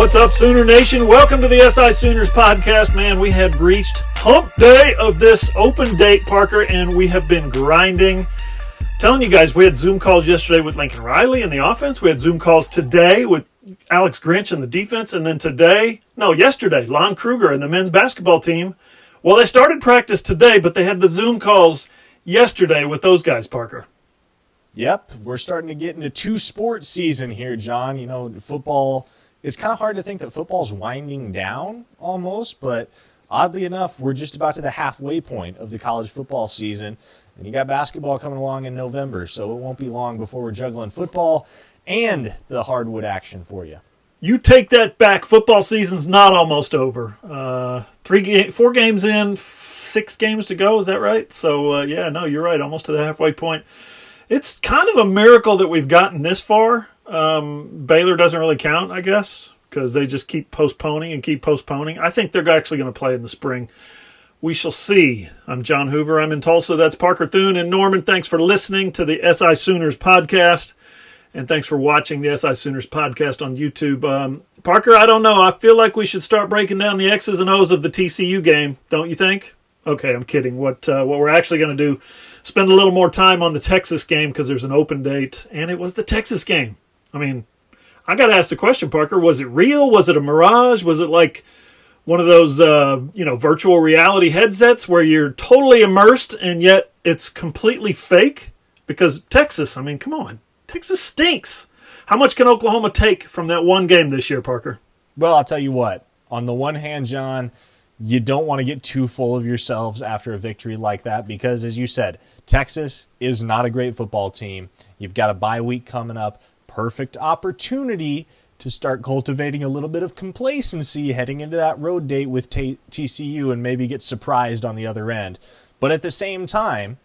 What's up, Sooner Nation? Welcome to the SI Sooners podcast. Man, we had reached hump day of this open date, Parker, and we have been grinding. Telling you guys, we had Zoom calls yesterday with Lincoln Riley in the offense. We had Zoom calls today with Alex Grinch in the defense. And then yesterday, Lon Kruger and the men's basketball team. Well, they started practice today, but they had the Zoom calls yesterday with those guys, Parker. Yep, we're starting to get into two-sport season here, John. You know, football, it's kind of hard to think that football's winding down almost, but oddly enough, we're just about to the halfway point of the college football season, and you got basketball coming along in November, so it won't be long before we're juggling football and the hardwood action for you. You take that back. Football season's not almost over. 4 games in, 6 games to go. Is that right? So, you're right. Almost to the halfway point. It's kind of a miracle that we've gotten this far. Baylor doesn't really count, I guess, because they just keep postponing. I think they're actually going to play in the spring. We shall see. I'm John Hoover. I'm in Tulsa. That's Parker Thune. And Norman, thanks for listening to the SI Sooners podcast. And thanks for watching the SI Sooners podcast on YouTube. Parker, I don't know. I feel like we should start breaking down the X's and O's of the TCU game. Don't you think? Okay, I'm kidding. What we're actually going to do, spend a little more time on the Texas game because there's an open date. And it was the Texas game. I mean, I got to ask the question, Parker. Was it real? Was it a mirage? Was it like one of those, virtual reality headsets where you're totally immersed and yet it's completely fake? Because Texas, I mean, come on. Texas stinks. How much can Oklahoma take from that one game this year, Parker? Well, I'll tell you what. On the one hand, John, you don't want to get too full of yourselves after a victory like that because, as you said, Texas is not a great football team. You've got a bye week coming up. Perfect opportunity to start cultivating a little bit of complacency heading into that road date with TCU and maybe get surprised on the other end. But at the same time,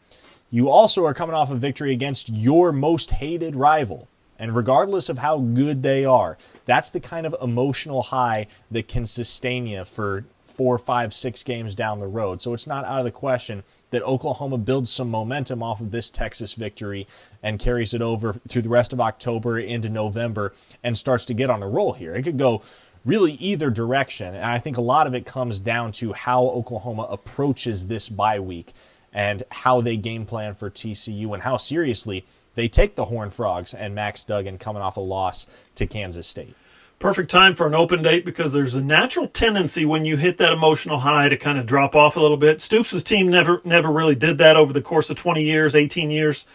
you also are coming off a victory against your most hated rival. And regardless of how good they are, that's the kind of emotional high that can sustain you for 4, 5, 6 games down the road. So it's not out of the question that Oklahoma builds some momentum off of this Texas victory and carries it over through the rest of October into November and starts to get on a roll here. It could go really either direction. And I think a lot of it comes down to how Oklahoma approaches this bye week and how they game plan for TCU and how seriously they take the Horned Frogs and Max Duggan coming off a loss to Kansas State. Perfect time for an open date because there's a natural tendency when you hit that emotional high to kind of drop off a little bit. Stoops' team never really did that over the course of 20 years, 18 years.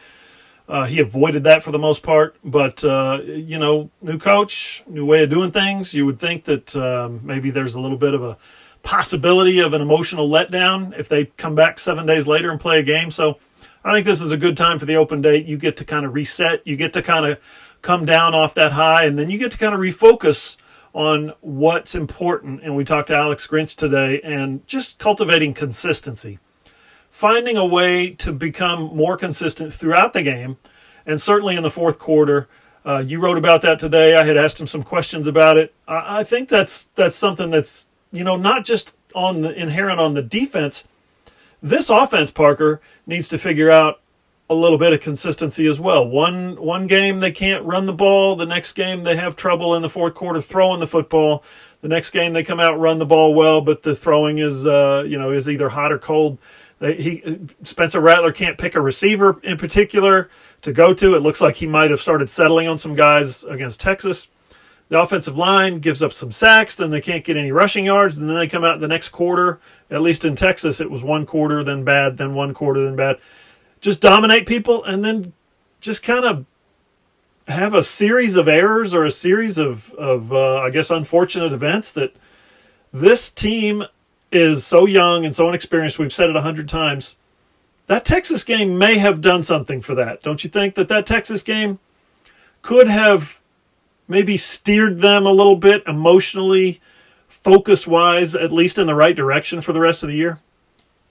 He avoided that for the most part. But, new coach, new way of doing things. You would think that maybe there's a little bit of a possibility of an emotional letdown if they come back 7 days later and play a game. So I think this is a good time for the open date. You get to kind of reset. You get to kind of come down off that high, and then you get to kind of refocus on what's important. And we talked to Alex Grinch today, and just cultivating consistency. Finding a way to become more consistent throughout the game, and certainly in the fourth quarter. You wrote about that today. I had asked him some questions about it. I think that's something that's, not just inherent on the defense. This offense, Parker, needs to figure out a little bit of consistency as well. One game they can't run the ball. The next game they have trouble in the fourth quarter throwing the football. The next game they come out run the ball well, but the throwing is either hot or cold. Spencer Rattler can't pick a receiver in particular to go to. It looks like he might have started settling on some guys against Texas. The offensive line gives up some sacks, then they can't get any rushing yards, and then they come out in the next quarter. At least in Texas, it was one quarter, then bad, then one quarter, then bad. Just dominate people and then just kind of have a series of errors or a series of unfortunate events that this team is so young and so inexperienced. We've said it 100 times. That Texas game may have done something for that. Don't you think that Texas game could have maybe steered them a little bit emotionally, focus-wise, at least in the right direction for the rest of the year?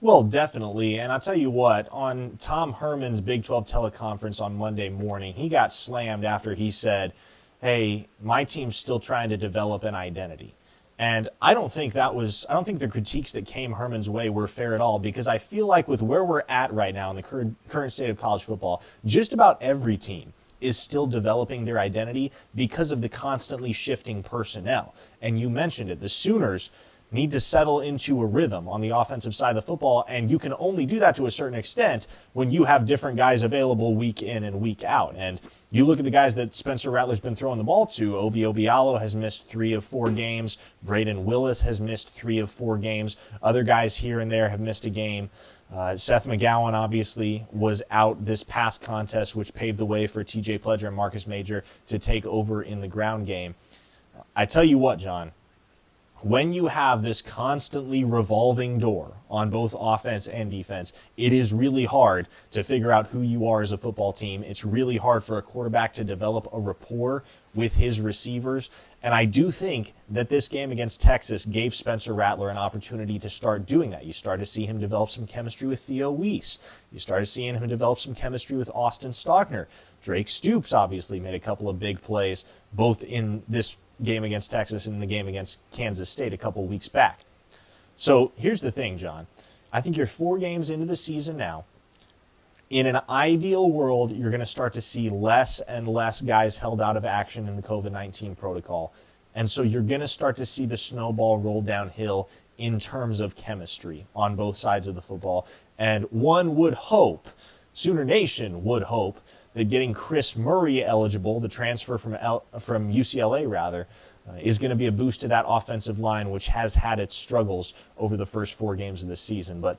Well, definitely. And I'll tell you what, on Tom Herman's Big 12 teleconference on Monday morning, he got slammed after he said, hey, my team's still trying to develop an identity. And I don't think the critiques that came Herman's way were fair at all, because I feel like with where we're at right now in the current state of college football, just about every team is still developing their identity because of the constantly shifting personnel. And you mentioned it, the Sooners need to settle into a rhythm on the offensive side of the football, and you can only do that to a certain extent when you have different guys available week in and week out. And you look at the guys that Spencer Rattler's been throwing the ball to. Obi Obialo has missed 3 of 4 games. Braden Willis has missed 3 of 4 games. Other guys here and there have missed a game. Seth McGowan obviously was out this past contest, which paved the way for TJ Pledger and Marcus Major to take over in the ground game. I tell you what, John, when you have this constantly revolving door on both offense and defense, it is really hard to figure out who you are as a football team. It's really hard for a quarterback to develop a rapport with his receivers. And I do think that this game against Texas gave Spencer Rattler an opportunity to start doing that. You start to see him develop some chemistry with Theo Weiss. You started seeing him develop some chemistry with Austin Stogner. Drake Stoops obviously made a couple of big plays, both in this game against Texas and the game against Kansas State a couple weeks back. So here's the thing, John. I think you're 4 games into the season now. In an ideal world, you're going to start to see less and less guys held out of action in the COVID-19 protocol. And so you're going to start to see the snowball roll downhill in terms of chemistry on both sides of the football. And one would hope, Sooner Nation would hope, that getting Chris Murray eligible, the transfer from UCLA, is going to be a boost to that offensive line, which has had its struggles over the first 4 games of the season. But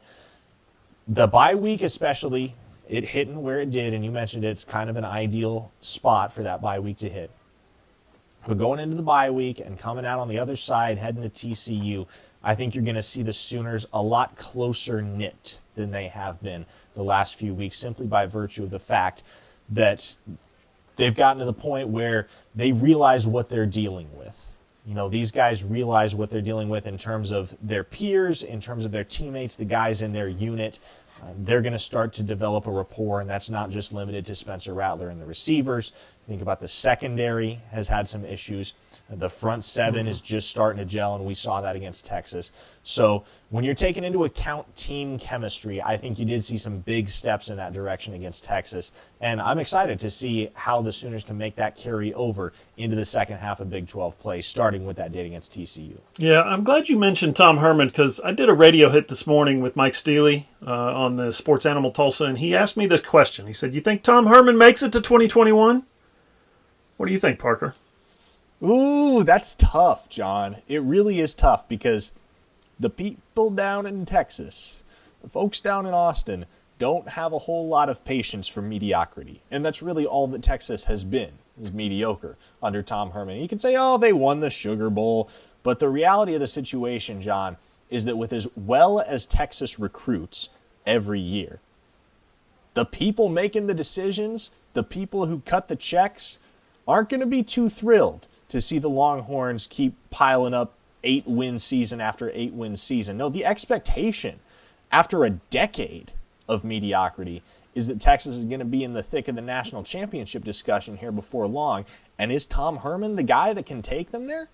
the bye week especially, it hitting where it did, and you mentioned it's kind of an ideal spot for that bye week to hit. But going into the bye week and coming out on the other side, heading to TCU, I think you're going to see the Sooners a lot closer knit than they have been the last few weeks, simply by virtue of the fact that they've gotten to the point where they realize what they're dealing with. You know, these guys realize what they're dealing with in terms of their peers, in terms of their teammates, the guys in their unit. They're going to start to develop a rapport, and that's not just limited to Spencer Rattler and the receivers. Think about the secondary has had some issues. The front 7 is just starting to gel, and we saw that against Texas. So when you're taking into account team chemistry, I think you did see some big steps in that direction against Texas. And I'm excited to see how the Sooners can make that carry over into the second half of Big 12 play, starting with that date against TCU. Yeah, I'm glad you mentioned Tom Herman, because I did a radio hit this morning with Mike Steele on the Sports Animal Tulsa, and he asked me this question. He said, "You think Tom Herman makes it to 2021? What do you think, Parker?" Ooh, that's tough, John. It really is tough, because the people down in Texas, the folks down in Austin, don't have a whole lot of patience for mediocrity. And that's really all that Texas has been, is mediocre under Tom Herman. You can say, oh, they won the Sugar Bowl. But the reality of the situation, John, is that with as well as Texas recruits every year, the people making the decisions, the people who cut the checks, aren't going to be too thrilled to see the Longhorns keep piling up 8-win season after 8-win season. No, the expectation after a decade of mediocrity is that Texas is going to be in the thick of the national championship discussion here before long. And is Tom Herman the guy that can take them there?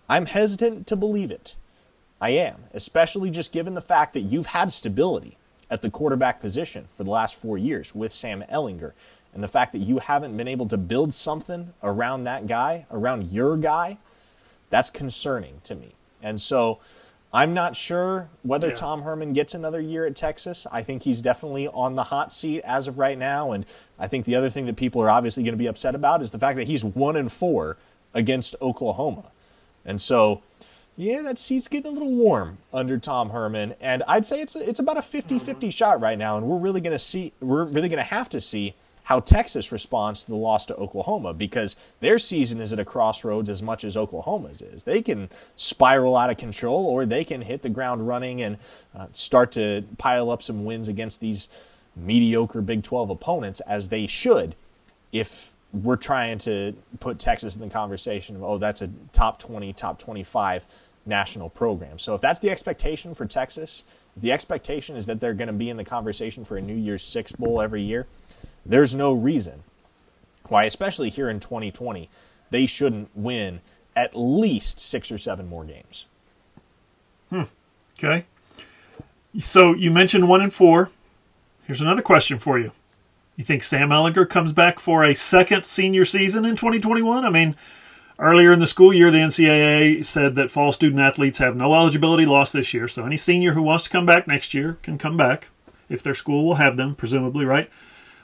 I'm hesitant to believe it. I am, especially just given the fact that you've had stability at the quarterback position for the last 4 years with Sam Ehlinger. And the fact that you haven't been able to build something around that guy, around your guy, that's concerning to me. And so I'm not sure whether Tom Herman gets another year at Texas. I think he's definitely on the hot seat as of right now. And I think the other thing that people are obviously going to be upset about is the fact that he's 1-4 against Oklahoma. And so, yeah, that seat's getting a little warm under Tom Herman. And I'd say it's about a 50-50 shot right now. And we're really going to have to see how Texas responds to the loss to Oklahoma, because their season is at a crossroads as much as Oklahoma's is. They can spiral out of control, or they can hit the ground running and start to pile up some wins against these mediocre Big 12 opponents, as they should, if we're trying to put Texas in the conversation of, oh, that's a top 20, top 25 national program. So if that's the expectation for Texas, if the expectation is that they're going to be in the conversation for a New Year's Six Bowl every year, there's no reason why, especially here in 2020, they shouldn't win at least 6 or 7 more games. Okay. So you mentioned 1-4. Here's another question for you. You think Sam Ehlinger comes back for a second senior season in 2021? I mean, earlier in the school year, the NCAA said that fall student athletes have no eligibility lost this year, so any senior who wants to come back next year can come back if their school will have them, presumably, right?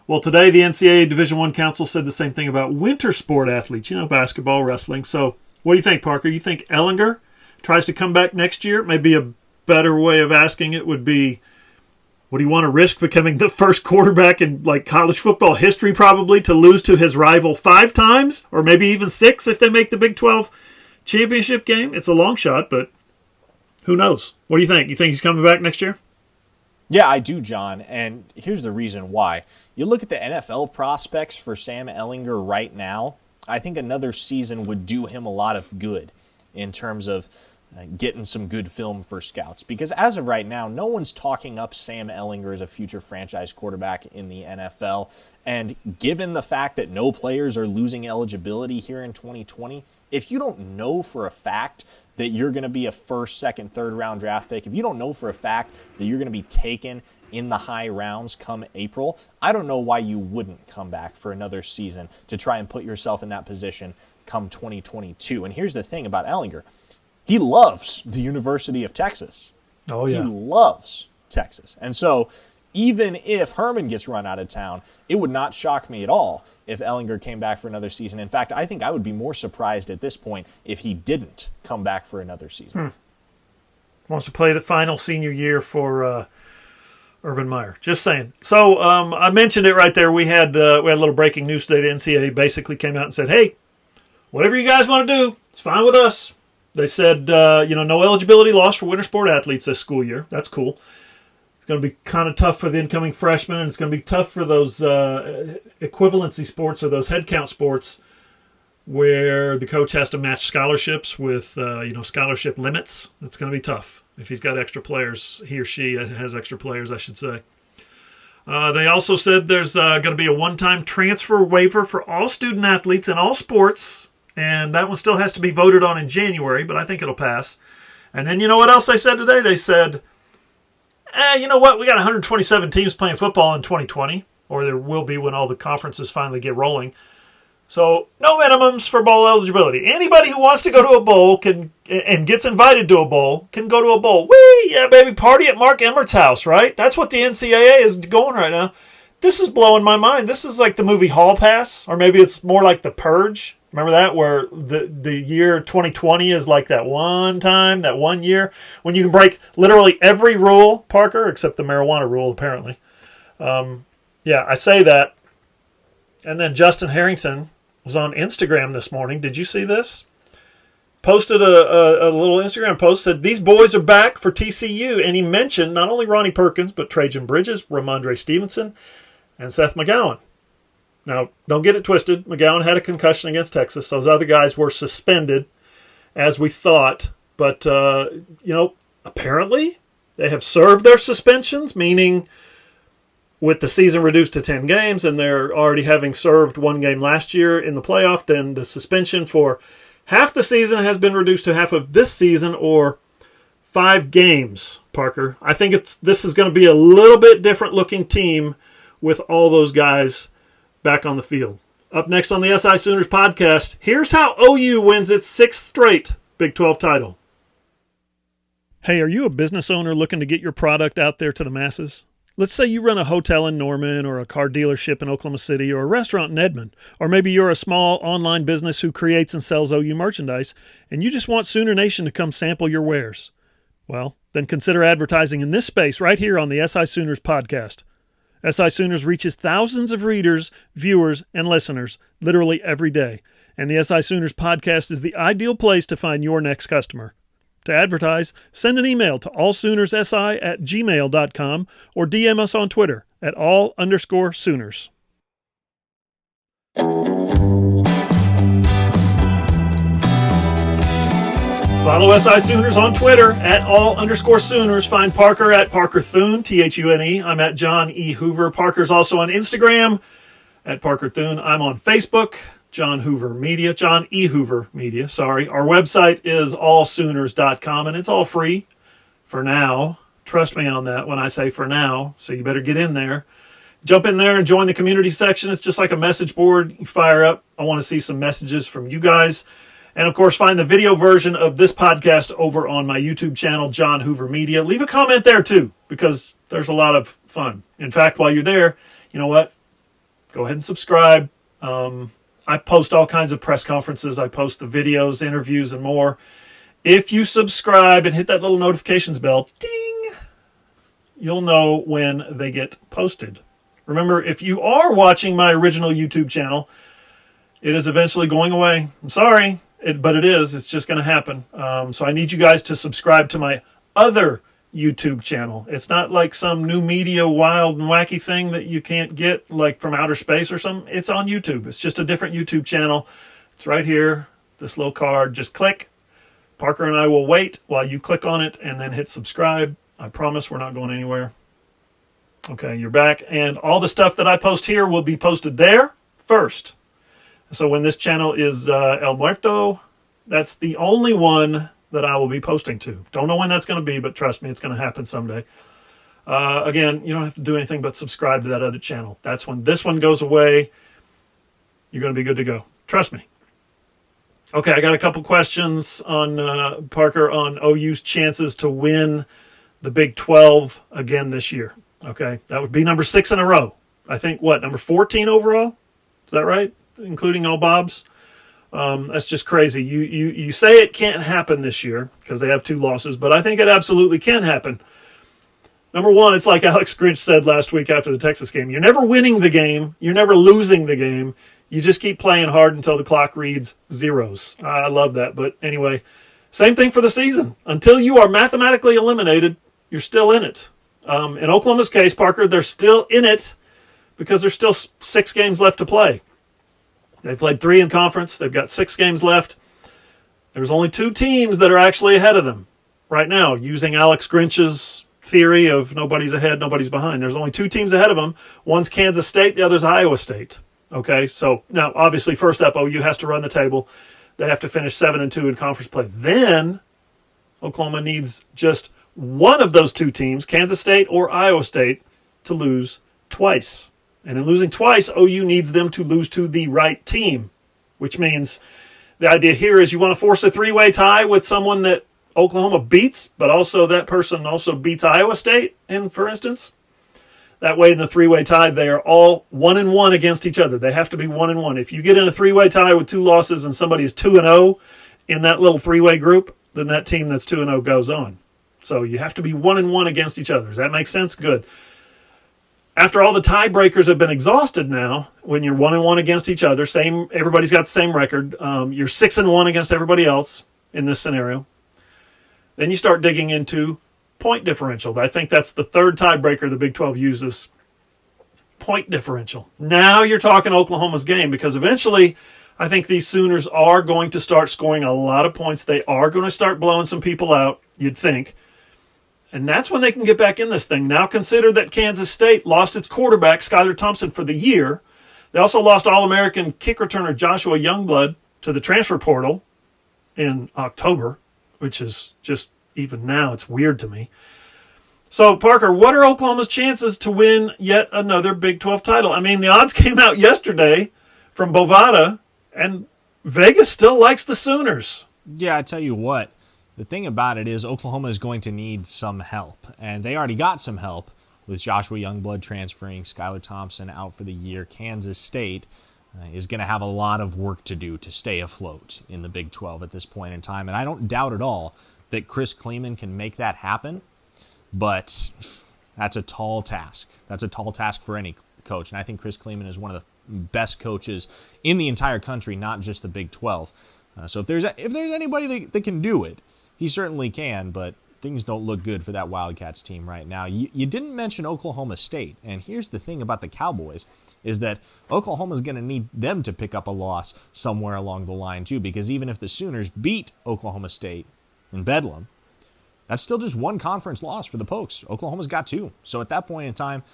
Well, today the NCAA Division I Council said the same thing about winter sport athletes, basketball, wrestling. So what do you think, Parker? You think Ehlinger tries to come back next year? Maybe a better way of asking it would be, would he want to risk becoming the first quarterback in college football history probably to lose to his rival 5 times or maybe even 6 if they make the Big 12 championship game? It's a long shot, but who knows? What do you think? You think he's coming back next year? Yeah, I do, John, and here's the reason why. You look at the NFL prospects for Sam Ehlinger right now, I think another season would do him a lot of good in terms of getting some good film for scouts. Because as of right now, no one's talking up Sam Ehlinger as a future franchise quarterback in the NFL. And given the fact that no players are losing eligibility here in 2020, if you don't know for a fact that you're going to be a first, second, third round draft pick, if you don't know for a fact that you're going to be taken in the high rounds come April, I don't know why you wouldn't come back for another season to try and put yourself in that position come 2022. And here's the thing about Ehlinger. He loves the University of Texas. Oh, yeah. He loves Texas. And so even if Herman gets run out of town, it would not shock me at all if Ehlinger came back for another season. In fact, I think I would be more surprised at this point if he didn't come back for another season. Wants to play the final senior year for Urban Meyer. Just saying. So I mentioned it right there. We had a little breaking news today. The NCAA basically came out and said, hey, whatever you guys want to do, it's fine with us. They said, no eligibility loss for winter sport athletes this school year. That's cool. It's going to be kind of tough for the incoming freshmen, and it's going to be tough for those equivalency sports or those head count sports where the coach has to match scholarships with, scholarship limits. It's going to be tough if he's got extra players. He or she has extra players, I should say. They also said there's going to be a one-time transfer waiver for all student athletes in all sports. And that one still has to be voted on in January, but I think it'll pass. And then you know what else they said today? They said, you know what? We got 127 teams playing football in 2020, or there will be when all the conferences finally get rolling. So no minimums for bowl eligibility. Anybody who wants to go to a bowl and gets invited to a bowl can go to a bowl. Whee! Yeah, baby, party at Mark Emmert's house, right? That's what the NCAA is going right now. This is blowing my mind. This is like the movie Hall Pass, or maybe it's more like The Purge. Remember that, where the year 2020 is like that one year when you can break literally every rule, Parker, except the marijuana rule, apparently. I say that. And then Justin Harrington was on Instagram this morning. Did you see this? Posted a little Instagram post, said, these boys are back for TCU. And he mentioned not only Ronnie Perkins, but Trajan Bridges, Ramondre Stevenson, and Seth McGowan. Now, don't get it twisted. McGowan had a concussion against Texas. Those other guys were suspended, as we thought. But, apparently they have served their suspensions, meaning with the season reduced to 10 games, and they're already having served one game last year in the playoff, then the suspension for half the season has been reduced to half of this season, or 5 games, Parker. I think this is going to be a little bit different looking team with all those guys back on the field. Up next on the SI Sooners podcast, here's how OU wins its 6th straight Big 12 title. Hey, are you a business owner looking to get your product out there to the masses? Let's say you run a hotel in Norman, or a car dealership in Oklahoma City, or a restaurant in Edmond. Or maybe you're a small online business who creates and sells OU merchandise, and you just want Sooner Nation to come sample your wares. Well, then consider advertising in this space right here on the SI Sooners podcast. SI Sooners reaches thousands of readers, viewers, and listeners literally every day, and the SI Sooners podcast is the ideal place to find your next customer. To advertise, send an email to allsoonersi@gmail.com or DM us on Twitter at @all_Sooners. Follow SI Sooners on Twitter at @all_Sooners. Find Parker at Parker Thune, Thune. I'm at John E. Hoover. Parker's also on Instagram at Parker Thune. I'm on Facebook, John Hoover Media, John E. Hoover Media, sorry. Our website is allsooners.com, and it's all free for now. Trust me on that when I say for now, so you better get in there. Jump in there and join the community section. It's just like a message board. You fire up. I want to see some messages from you guys. And, of course, find the video version of this podcast over on my YouTube channel, John Hoover Media. Leave a comment there, too, because there's a lot of fun. In fact, while you're there, you know what? Go ahead and subscribe. I post all kinds of press conferences. I post the videos, interviews, and more. If you subscribe and hit that little notifications bell, ding, you'll know when they get posted. Remember, if you are watching my original YouTube channel, it is eventually going away. I'm sorry, but it is. It's just going to happen. So I need you guys to subscribe to my other YouTube channel. It's not like some new media wild and wacky thing that you can't get like from outer space or something. It's on YouTube. It's just a different YouTube channel. It's right here, this little card. Just click. Parker and I will wait while you click on it and then hit subscribe. I promise we're not going anywhere. Okay, you're back. And all the stuff that I post here will be posted there first. So when this channel is El Muerto, that's the only one that I will be posting to. Don't know when that's going to be, but trust me, it's going to happen someday. Again, you don't have to do anything but subscribe to that other channel. That's when this one goes away. You're going to be good to go. Trust me. Okay, I got a couple questions on Parker on OU's chances to win the Big 12 again this year. Okay, that would be number 6 in a row. I think, number 14 overall? Is that right? Including all Bobs? That's just crazy. You say it can't happen this year because they have 2 losses, but I think it absolutely can happen. Number 1, it's like Alex Grinch said last week after the Texas game. You're never winning the game. You're never losing the game. You just keep playing hard until the clock reads zeros. I love that. But anyway, same thing for the season. Until you are mathematically eliminated, you're still in it. In Oklahoma's case, Parker, they're still in it because there's still 6 games left to play. They played 3 in conference. They've got 6 games left. There's only 2 teams that are actually ahead of them right now, using Alex Grinch's theory of nobody's ahead, nobody's behind. There's only 2 teams ahead of them. One's Kansas State, the other's Iowa State. Okay, so now obviously first up, OU has to run the table. They have to finish 7-2 in conference play. Then Oklahoma needs just one of those 2 teams, Kansas State or Iowa State, to lose twice. And in losing twice, OU needs them to lose to the right team, which means the idea here is you want to force a 3-way tie with someone that Oklahoma beats, but also that person also beats Iowa State, for instance. That way in the 3-way tie, they are all 1-1 against each other. They have to be 1-1. If you get in a 3-way tie with 2 losses and somebody is 2-0 in that little 3-way group, then that team that's 2-0 goes on. So you have to be 1-1 against each other. Does that make sense? Good. After all the tiebreakers have been exhausted now, when you're 1-1 against each other, everybody's got the same record. You're 6-1 against everybody else in this scenario. Then you start digging into point differential. I think that's the 3rd tiebreaker the Big 12 uses. Point differential. Now you're talking Oklahoma's game because eventually I think these Sooners are going to start scoring a lot of points. They are going to start blowing some people out, you'd think. And that's when they can get back in this thing. Now consider that Kansas State lost its quarterback, Skylar Thompson, for the year. They also lost All-American kick returner Joshua Youngblood to the transfer portal in October, which is just, even now, it's weird to me. So, Parker, what are Oklahoma's chances to win yet another Big 12 title? I mean, the odds came out yesterday from Bovada, and Vegas still likes the Sooners. Yeah, I tell you what. The thing about it is Oklahoma is going to need some help, and they already got some help with Joshua Youngblood transferring, Skylar Thompson out for the year. Kansas State is going to have a lot of work to do to stay afloat in the Big 12 at this point in time, and I don't doubt at all that Chris Kleeman can make that happen, but that's a tall task. That's a tall task for any coach, and I think Chris Kleeman is one of the best coaches in the entire country, not just the Big 12. So if there's anybody that can do it, he certainly can, but things don't look good for that Wildcats team right now. You didn't mention Oklahoma State, and here's the thing about the Cowboys, is that Oklahoma's going to need them to pick up a loss somewhere along the line too, because even if the Sooners beat Oklahoma State in Bedlam, that's still just 1 conference loss for the Pokes. Oklahoma's got 2. So at that point in time,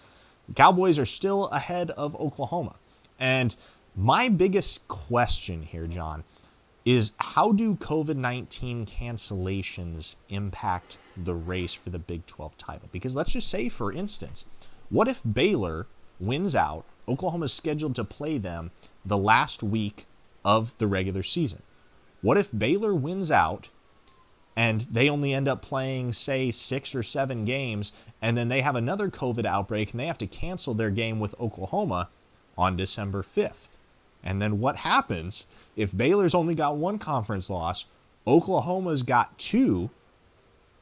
the Cowboys are still ahead of Oklahoma. And my biggest question here, John, is how do COVID-19 cancellations impact the race for the Big 12 title? Because let's just say, for instance, what if Baylor wins out, Oklahoma's scheduled to play them the last week of the regular season. What if Baylor wins out and they only end up playing, say, 6 or 7 games, and then they have another COVID outbreak and they have to cancel their game with Oklahoma on December 5th? And then what happens if Baylor's only got 1 conference loss, Oklahoma's got 2,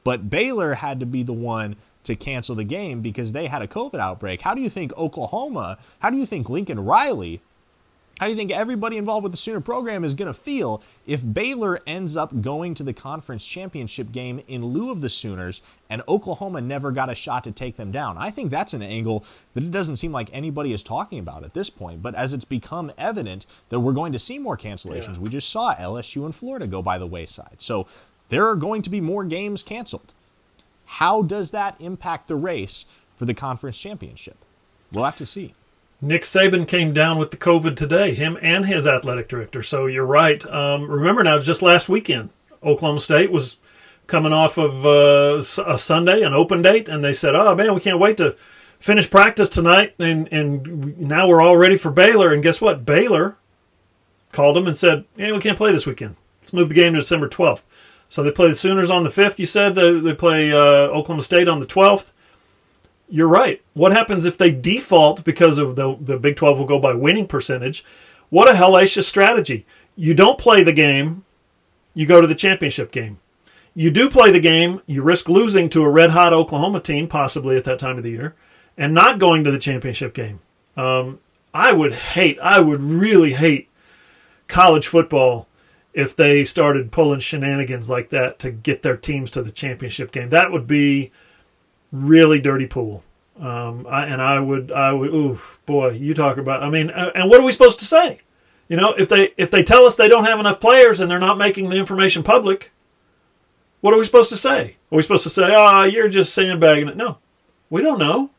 but Baylor had to be the one to cancel the game because they had a COVID outbreak? How do you think Oklahoma, how do you think Lincoln Riley, how do you think everybody involved with the Sooner program is going to feel if Baylor ends up going to the conference championship game in lieu of the Sooners and Oklahoma never got a shot to take them down? I think that's an angle that it doesn't seem like anybody is talking about at this point. But as it's become evident that we're going to see more cancellations, we just saw LSU and Florida go by the wayside. So there are going to be more games canceled. How does that impact the race for the conference championship? We'll have to see. Nick Saban came down with the COVID today, him and his athletic director. So you're right. Remember now, just last weekend, Oklahoma State was coming off of a Sunday, an open date, and they said, oh, man, we can't wait to finish practice tonight, and now we're all ready for Baylor. And guess what? Baylor called them and said, yeah, we can't play this weekend. Let's move the game to December 12th. So they play the Sooners on the 5th, you said. They play Oklahoma State on the 12th. You're right. What happens if they default because of the Big 12 will go by winning percentage? What a hellacious strategy. You don't play the game, you go to the championship game. You do play the game, you risk losing to a red-hot Oklahoma team, possibly at that time of the year, and not going to the championship game. I would really hate college football if they started pulling shenanigans like that to get their teams to the championship game. That would be really dirty pool. I would, ooh, boy, you talk about, and what are we supposed to say? You know, if they tell us they don't have enough players and they're not making the information public, what are we supposed to say? Are we supposed to say, you're just sandbagging it? No, we don't know.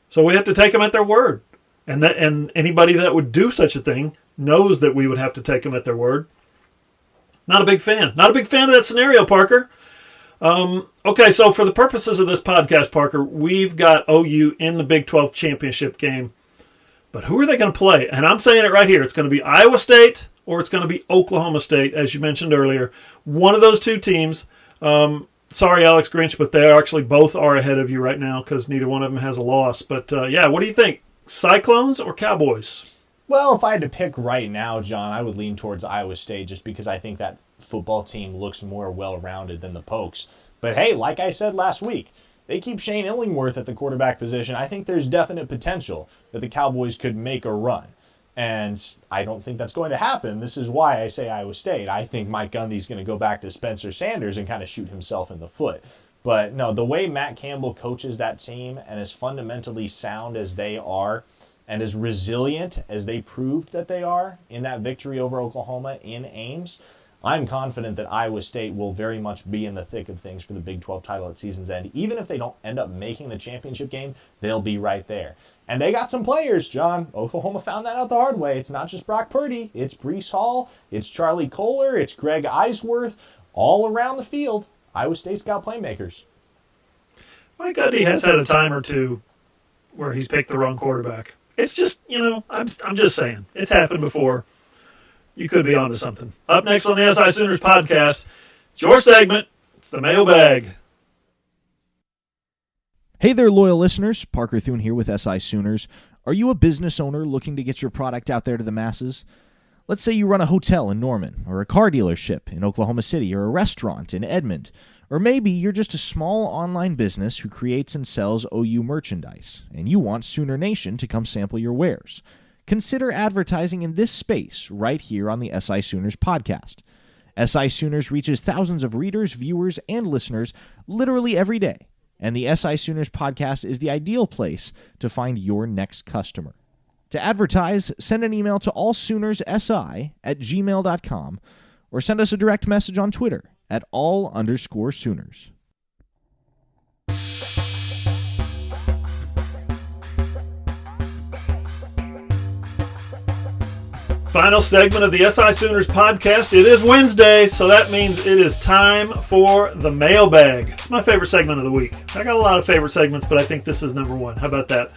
So we have to take them at their word. And anybody that would do such a thing knows that we would have to take them at their word. Not a big fan. Not a big fan of that scenario, Parker. Okay, so for the purposes of this podcast, Parker, we've got OU in the Big 12 championship game. But who are they going to play? And I'm saying it right here. It's going to be Iowa State or it's going to be Oklahoma State, as you mentioned earlier. One of those two teams. Sorry, Alex Grinch, but they actually both are ahead of you right now because neither one of them has a loss. But, what do you think? Cyclones or Cowboys? Well, if I had to pick right now, John, I would lean towards Iowa State just because I think that football team looks more well-rounded than the Pokes. But hey, like I said last week, they keep Shane Illingworth at the quarterback position. I think there's definite potential that the Cowboys could make a run. And I don't think that's going to happen. This is why I say Iowa State. I think Mike Gundy's going to go back to Spencer Sanders and kind of shoot himself in the foot. But no, the way Matt Campbell coaches that team and as fundamentally sound as they are and as resilient as they proved that they are in that victory over Oklahoma in Ames, I'm confident that Iowa State will very much be in the thick of things for the Big 12 title at season's end. Even if they don't end up making the championship game, they'll be right there. And they got some players, John. Oklahoma found that out the hard way. It's not just Brock Purdy. It's Breece Hall. It's Charlie Kohler. It's Greg Eisworth. All around the field, Iowa State's got playmakers. Mike Gundy has had a time or two where he's picked the wrong quarterback. It's just, I'm just saying. It's happened before. You could be onto something. Up next on the SI Sooners podcast, it's your segment. It's the Mailbag. Hey there, loyal listeners. Parker Thune here with SI Sooners. Are you a business owner looking to get your product out there to the masses? Let's say you run a hotel in Norman, or a car dealership in Oklahoma City, or a restaurant in Edmond. Or maybe you're just a small online business who creates and sells OU merchandise, and you want Sooner Nation to come sample your wares. Consider advertising in this space right here on the SI Sooners podcast. SI Sooners reaches thousands of readers, viewers, and listeners literally every day, and the SI Sooners podcast is the ideal place to find your next customer. To advertise, send an email to allsoonersi@gmail.com or send us a direct message on Twitter at @all_Sooners. Final segment of the SI Sooners podcast. It is Wednesday, so that means it is time for the Mailbag. It's my favorite segment of the week. I got a lot of favorite segments, but I think this is number one. How about that?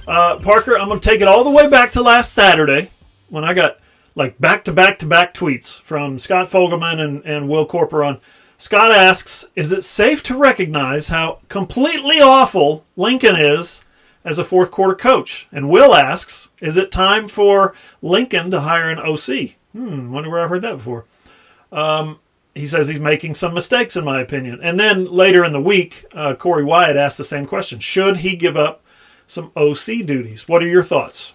Parker, I'm going to take it all the way back to last Saturday when I got like back-to-back-to-back tweets from Scott Fogelman and Will Corporon. Scott asks, is it safe to recognize how completely awful Lincoln is as a fourth quarter coach? And Will asks, is it time for Lincoln to hire an OC? Wonder where I've heard that before. He says he's making some mistakes, in my opinion. And then later in the week, Corey Wyatt asked the same question. Should he give up some OC duties? What are your thoughts?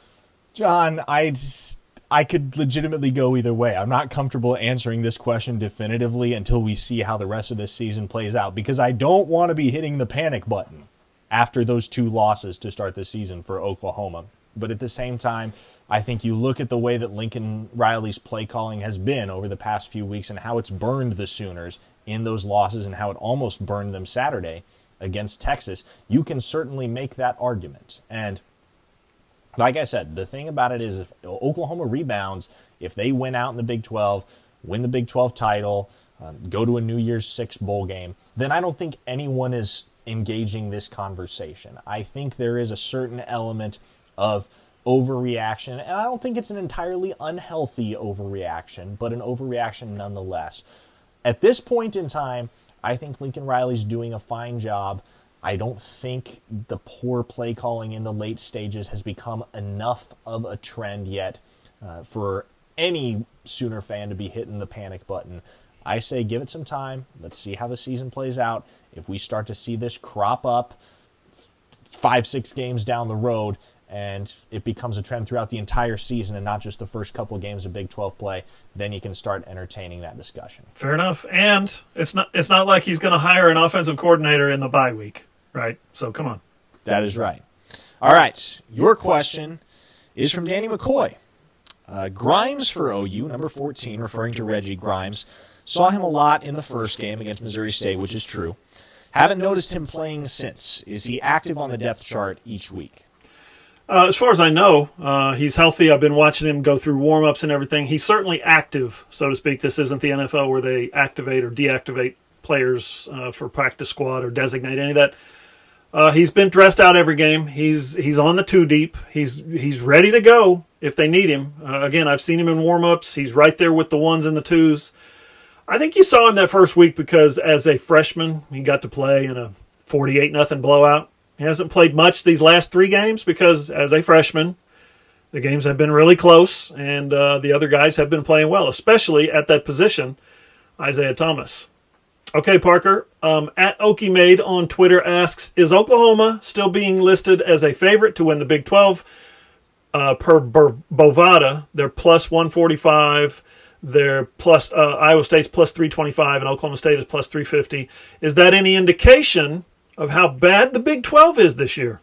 John, I could legitimately go either way. I'm not comfortable answering this question definitively until we see how the rest of this season plays out, because I don't want to be hitting the panic button after those 2 losses to start the season for Oklahoma. But at the same time, I think you look at the way that Lincoln Riley's play calling has been over the past few weeks and how it's burned the Sooners in those losses and how it almost burned them Saturday against Texas, you can certainly make that argument. And like I said, the thing about it is if Oklahoma rebounds, if they win out in the Big 12, win the Big 12 title, go to a New Year's Six bowl game, then I don't think anyone is engaging this conversation. I think there is a certain element of overreaction, and I don't think it's an entirely unhealthy overreaction, but an overreaction nonetheless. At this point in time, I think Lincoln Riley's doing a fine job. I don't think the poor play calling in the late stages has become enough of a trend yet for any Sooner fan to be hitting the panic button. I say give it some time. Let's see how the season plays out. If we start to see this crop up 5-6 games down the road and it becomes a trend throughout the entire season and not just the first couple of games of Big 12 play, then you can start entertaining that discussion. Fair enough. And it's not like he's going to hire an offensive coordinator in the bye week, right? So come on. That is right. All right. Your question is from Danny McCoy. Grimes for OU, number 14, referring to Reggie Grimes. Saw him a lot in the first game against Missouri State, which is true. Haven't noticed him playing since. Is he active on the depth chart each week? As far as I know, he's healthy. I've been watching him go through warm-ups and everything. He's certainly active, so to speak. This isn't the NFL where they activate or deactivate players for practice squad or designate any of that. He's been dressed out every game. He's on the 2-deep. He's ready to go if they need him. Again, I've seen him in warm-ups. He's right there with the 1s and the 2s. I think you saw him that first week because as a freshman, he got to play in a 48-0 blowout. He hasn't played much these last 3 games because as a freshman, the games have been really close, and the other guys have been playing well, especially at that position, Isaiah Thomas. Okay, Parker, at OkieMade on Twitter asks, is Oklahoma still being listed as a favorite to win the Big 12? Per Bovada, they're plus 145. They're plus Iowa State's plus 325 and Oklahoma State is plus 350. Is that any indication of how bad the Big 12 is this year?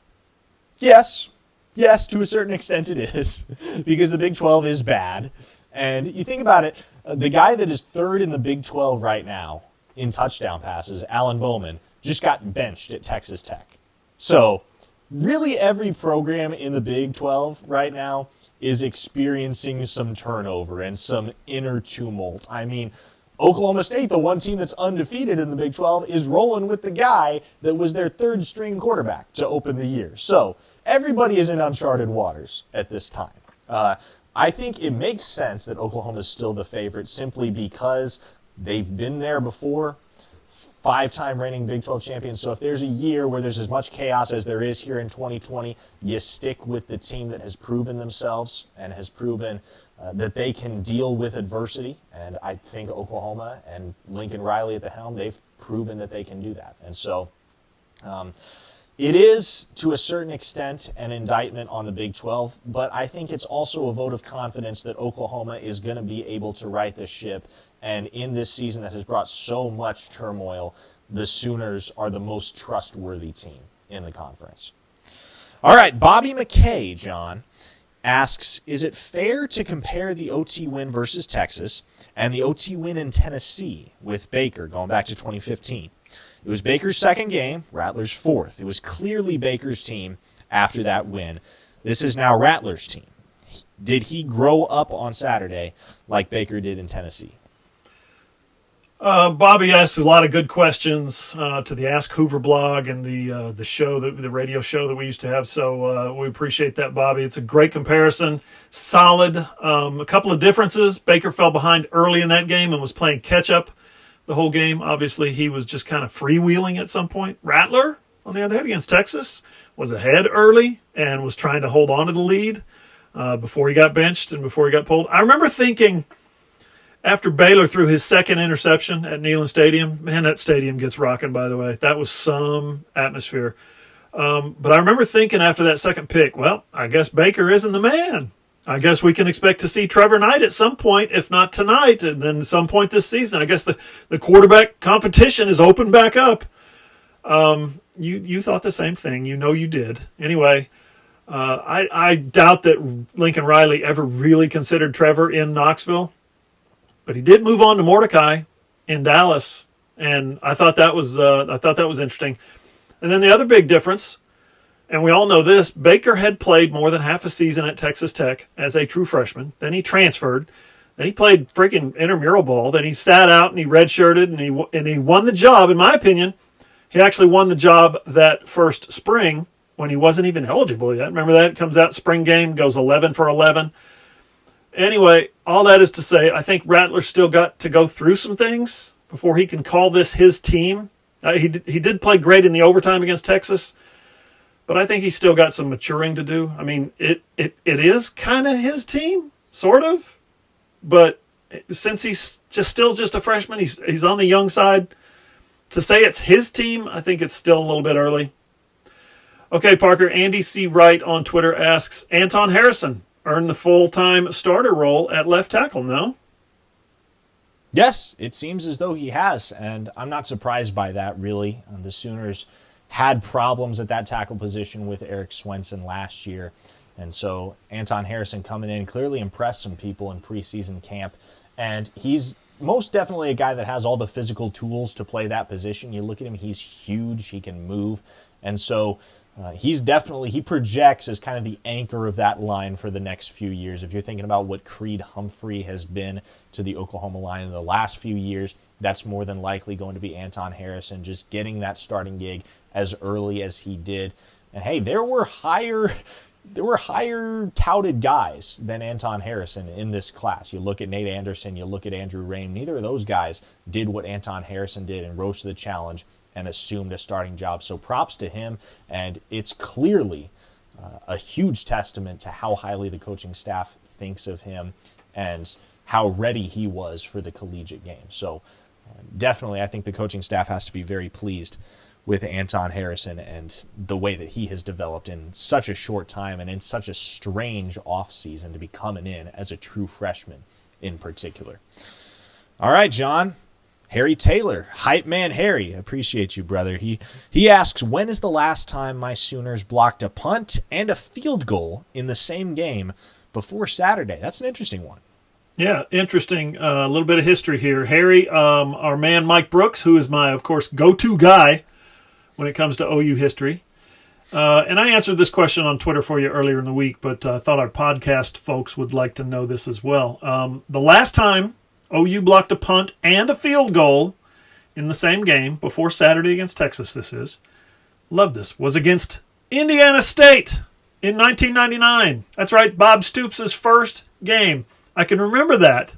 Yes. Yes, to a certain extent it is, because the Big 12 is bad. And you think about it, the guy that is third in the Big 12 right now in touchdown passes, Alan Bowman, just got benched at Texas Tech. So really every program in the Big 12 right now is experiencing some turnover and some inner tumult. I mean, Oklahoma State, the one team that's undefeated in the Big 12, is rolling with the guy that was their third-string quarterback to open the year. So everybody is in uncharted waters at this time. I think it makes sense that Oklahoma is still the favorite simply because they've been there before, 5-time reigning Big 12 champions. So if there's a year where there's as much chaos as there is here in 2020, you stick with the team that has proven themselves and has proven that they can deal with adversity. And I think Oklahoma and Lincoln Riley at the helm, they've proven that they can do that. And so it is, to a certain extent, an indictment on the Big 12, but I think it's also a vote of confidence that Oklahoma is going to be able to right the ship. And in this season that has brought so much turmoil, the Sooners are the most trustworthy team in the conference. All right, Bobby McKay, John, asks, is it fair to compare the OT win versus Texas and the OT win in Tennessee with Baker going back to 2015? It was Baker's second game, Rattler's fourth. It was clearly Baker's team after that win. This is now Rattler's team. Did he grow up on Saturday like Baker did in Tennessee? Bobby asks a lot of good questions to the Ask Hoover blog and the show, the radio show that we used to have. So we appreciate that, Bobby. It's a great comparison. Solid. A couple of differences. Baker fell behind early in that game and was playing catch up the whole game. Obviously, he was just kind of freewheeling at some point. Rattler, on the other hand, against Texas, was ahead early and was trying to hold on to the lead before he got benched and before he got pulled. I remember thinking, after Baylor threw his second interception at Neyland Stadium, man, that stadium gets rocking, by the way. That was some atmosphere. But I remember thinking after that second pick, well, I guess Baker isn't the man. I guess we can expect to see Trevor Knight at some point, if not tonight, and then at some point this season. I guess the quarterback competition is open back up. You thought the same thing. You know you did. Anyway, I doubt that Lincoln Riley ever really considered Trevor in Knoxville. But he did move on to Mordecai in Dallas, and I thought that was interesting. And then the other big difference, and we all know this, Baker had played more than half a season at Texas Tech as a true freshman. Then he transferred. Then he played freaking intramural ball. Then he sat out and he redshirted and he won the job. In my opinion, he actually won the job that first spring when he wasn't even eligible yet. Remember that? It comes out spring game, goes 11 for 11. Anyway, all that is to say, I think Rattler's still got to go through some things before he can call this his team. He did play great in the overtime against Texas, but I think he's still got some maturing to do. I mean, it is kind of his team, sort of, but since he's still just a freshman, he's on the young side. To say it's his team, I think it's still a little bit early. Okay, Parker, Andy C. Wright on Twitter asks, Anton Harrison earned the full-time starter role at left tackle, no? Yes, it seems as though he has, and I'm not surprised by that, really. The Sooners had problems at that tackle position with Eric Swenson last year, and so Anton Harrison coming in clearly impressed some people in preseason camp, and he's most definitely a guy that has all the physical tools to play that position. You look at him, he's huge, he can move, and so he projects as kind of the anchor of that line for the next few years. If you're thinking about what Creed Humphrey has been to the Oklahoma line in the last few years, that's more than likely going to be Anton Harrison, just getting that starting gig as early as he did. And hey, there were higher touted guys than Anton Harrison in this class. You look at Nate Anderson, you look at Andrew Rain. Neither of those guys did what Anton Harrison did and rose to the challenge and assumed a starting job. So props to him, and it's clearly a huge testament to how highly the coaching staff thinks of him and how ready he was for the collegiate game. So definitely I think the coaching staff has to be very pleased with Anton Harrison and the way that he has developed in such a short time and in such a strange offseason to be coming in as a true freshman in particular. All right, John. Harry Taylor, hype man Harry, appreciate you, brother. He asks, when is the last time my Sooners blocked a punt and a field goal in the same game before Saturday? That's an interesting one. Yeah, interesting. A little bit of history here. Harry, our man Mike Brooks, who is my, of course, go-to guy when it comes to OU history. And I answered this question on Twitter for you earlier in the week, but I thought our podcast folks would like to know this as well. The last time OU blocked a punt and a field goal in the same game before Saturday against Texas, love this, was against Indiana State in 1999. That's right, Bob Stoops' first game. I can remember that.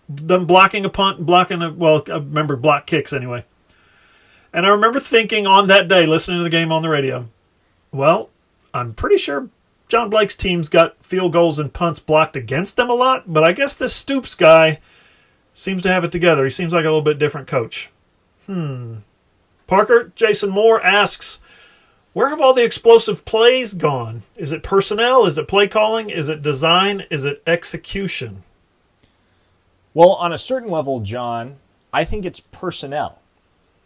Them blocking a punt and I remember block kicks anyway. And I remember thinking on that day, listening to the game on the radio, well, I'm pretty sure John Blake's team's got field goals and punts blocked against them a lot, but I guess this Stoops guy seems to have it together. He seems like a little bit different coach. Parker, Jason Moore asks, where have all the explosive plays gone? Is it personnel? Is it play calling? Is it design? Is it execution? Well, on a certain level, John, I think it's personnel.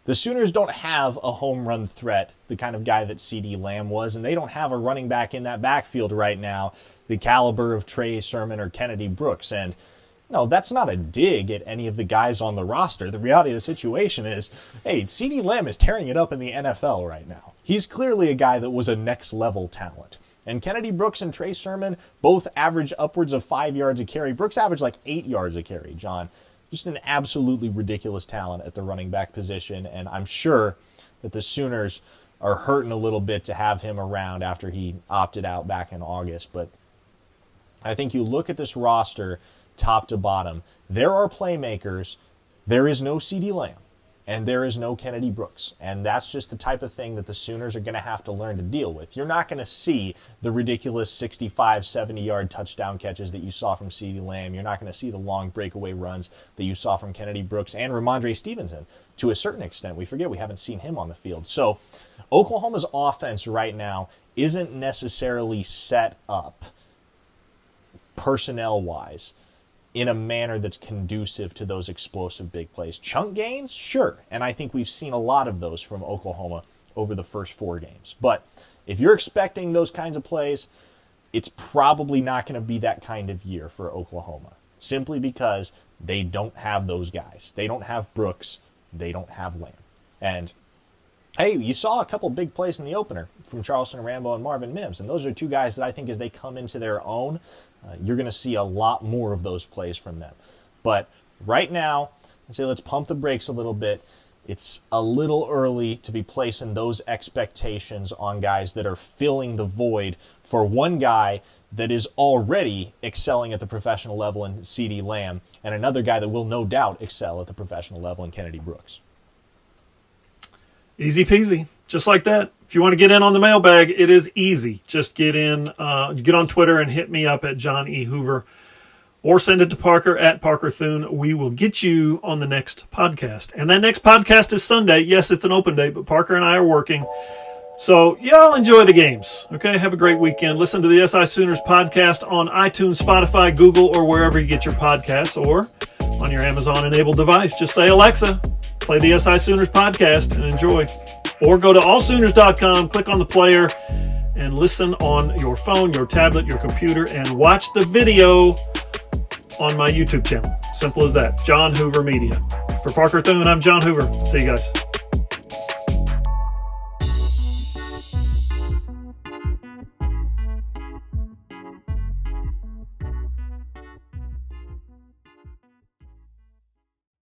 The Sooners don't have a home run threat, the kind of guy that CeeDee Lamb was, and they don't have a running back in that backfield right now, the caliber of Trey Sermon or Kennedy Brooks. And no, that's not a dig at any of the guys on the roster. The reality of the situation is, hey, CeeDee Lamb is tearing it up in the NFL right now. He's clearly a guy that was a next-level talent. And Kennedy Brooks and Trey Sermon both average upwards of 5 yards a carry. Brooks averaged like 8 yards a carry, John. just an absolutely ridiculous talent at the running back position, and I'm sure that the Sooners are hurting a little bit to have him around after he opted out back in August. But I think you look at this roster top to bottom, there are playmakers. There is no CeeDee Lamb, and there is no Kennedy Brooks. And that's just the type of thing that the Sooners are going to have to learn to deal with. You're not going to see the ridiculous 65, 70-yard touchdown catches that you saw from CeeDee Lamb. You're not going to see the long breakaway runs that you saw from Kennedy Brooks and Ramondre Stevenson to a certain extent. We forget we haven't seen him on the field. So Oklahoma's offense right now isn't necessarily set up personnel-wise in a manner that's conducive to those explosive big plays. Chunk gains? Sure. And I think we've seen a lot of those from Oklahoma over the first 4 games. But if you're expecting those kinds of plays, it's probably not going to be that kind of year for Oklahoma, simply because they don't have those guys. They don't have Brooks. They don't have Lamb. And hey, you saw a couple big plays in the opener from Charleston Rambo and Marvin Mims, and those are 2 guys that I think as they come into their own, you're going to see a lot more of those plays from them. But right now, I'd say let's pump the brakes a little bit. It's a little early to be placing those expectations on guys that are filling the void for one guy that is already excelling at the professional level in CeeDee Lamb, and another guy that will no doubt excel at the professional level in Kennedy Brooks. Easy peasy. Just like that. If you want to get in on the mailbag, it is easy. Just get in, get on Twitter and hit me up at John E. Hoover, or send it to Parker at Parker Thune. We will get you on the next podcast. And that next podcast is Sunday. Yes, it's an open day, but Parker and I are working. So y'all enjoy the games. Okay, have a great weekend. Listen to the SI Sooners podcast on iTunes, Spotify, Google, or wherever you get your podcasts, or on your Amazon-enabled device. Just say, Alexa, play the SI Sooners podcast and enjoy. Or go to allsooners.com, click on the player, and listen on your phone, your tablet, your computer, and watch the video on my YouTube channel. Simple as that. John Hoover Media. For Parker Thune, I'm John Hoover. See you guys.